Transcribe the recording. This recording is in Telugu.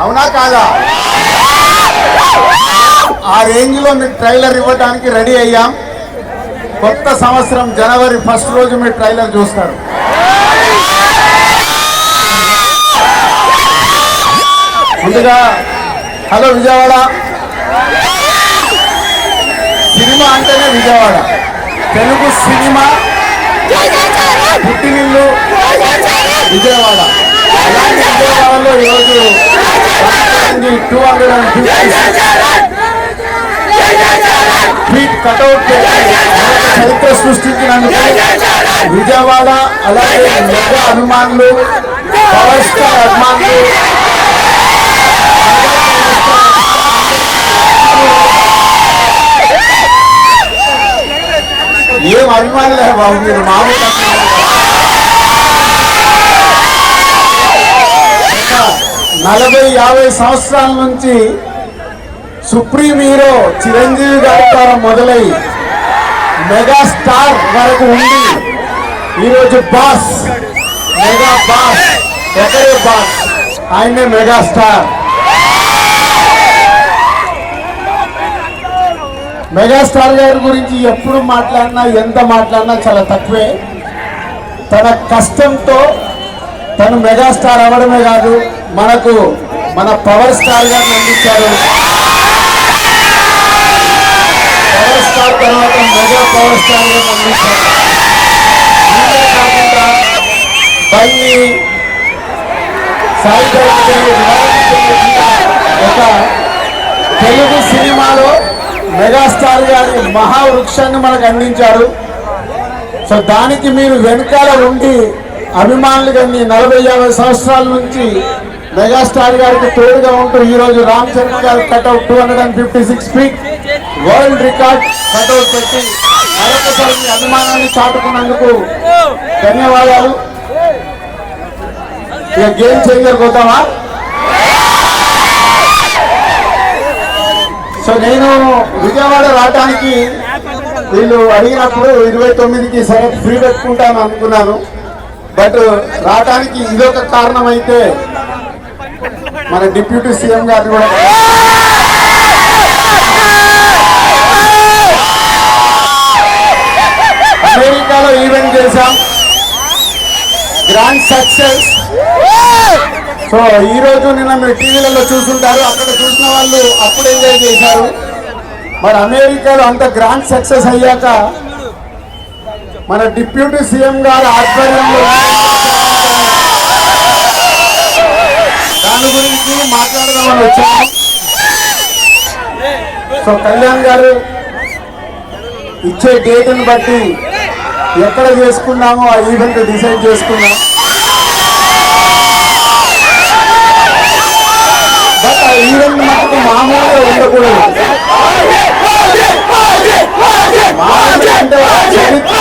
అవునా కాదా? ఆ రేంజ్ లో మీకు ట్రైలర్ ఇవ్వడానికి రెడీ అయ్యాం. కొత్త సంవత్సరం జనవరి 1 రోజు మీరు ట్రైలర్ చూస్తారు. ముందుగా హలో విజయవాడ. సినిమా అంటేనే విజయవాడ. తెలుగు సినిమా పుట్టినిల్లు విజయవాడ. అలాంటి విజయవాడలో ఈరోజు 250 ఫీట్ కటౌట్ చరిత్ర సృష్టించినందుకు విజయవాడ అలాగే మెగా అభిమానులు, పవర్ స్టార్ అభిమానులు, ఏం అభిమానులే బాబు మీరు మామూలు 40-50 సంవత్సరాల నుంచి సుప్రీం హీరో చిరంజీవి గారి ద్వారా మొదలై మెగాస్టార్ వరకు ఉండి ఈరోజు బాస్, మెగా బాస్, ఒకరే బాస్, ఆయనే మెగాస్టార్. మెగాస్టార్ గారి గురించి ఎప్పుడు మాట్లాడినా ఎంత మాట్లాడినా చాలా తక్కువే. తన కష్టంతో తను మెగాస్టార్ అవ్వడమే కాదు, మనకు మన పవర్ స్టార్ గారిని అందించారు. పవర్ స్టార్ తర్వాత మెగా పవర్ స్టార్ గారిని అందించారు. అంతేకాకుండా బన్నీ, సాయి ఒక తెలుగు సినిమాలో మెగాస్టార్ గారి మహావృక్షాన్ని మనకు అందించారు. సో దానికి మీరు వెనకాల ఉండి అభిమానులు కానీ 40-50 సంవత్సరాల నుంచి మెగాస్టార్ గారికి తోడుగా ఉంటూ ఈరోజు రామ్ చరణ్ గారి cutout 256 feet world record cutout పెట్టి మరొకసారి మీ అభిమానాన్ని చాటుకున్నందుకు ధన్యవాదాలు. ఇక గేమ్ చేంజర్ పోతామా? సో నేను విజయవాడ రావడానికి వీళ్ళు అడిగినప్పుడు 29కి సరే ఫ్రీ పెట్టుకుంటాను అనుకున్నాను. బట్ రావడానికి ఇదొక కారణం అయితే మన డిప్యూటీ సీఎం గారు కూడా అమెరికాలో ఈవెంట్ చేశాం, గ్రాండ్ సక్సెస్. సో ఈ రోజు నిన్న మీరు టీవీలలో చూసుంటారు, అక్కడ చూసిన వాళ్ళు అప్పుడు ఎంజాయ్ చేశారు. మరి అమెరికాలో అంత గ్రాండ్ సక్సెస్ అయ్యాక మన డిప్యూటీ సీఎం గారు ఆధ్వర్యంలో దాని గురించి మాట్లాడదామని వచ్చాము. సో కళ్యాణ్ గారు ఇచ్చే డేట్ని బట్టి ఎక్కడ చేసుకున్నామో ఆ ఈవెంట్ డిసైడ్ చేసుకున్నాం. బట్ ఆ ఈవెంట్ మనకు మామూలుగా ఉండకూడదు. మామూలుగా అంటే చరిత్ర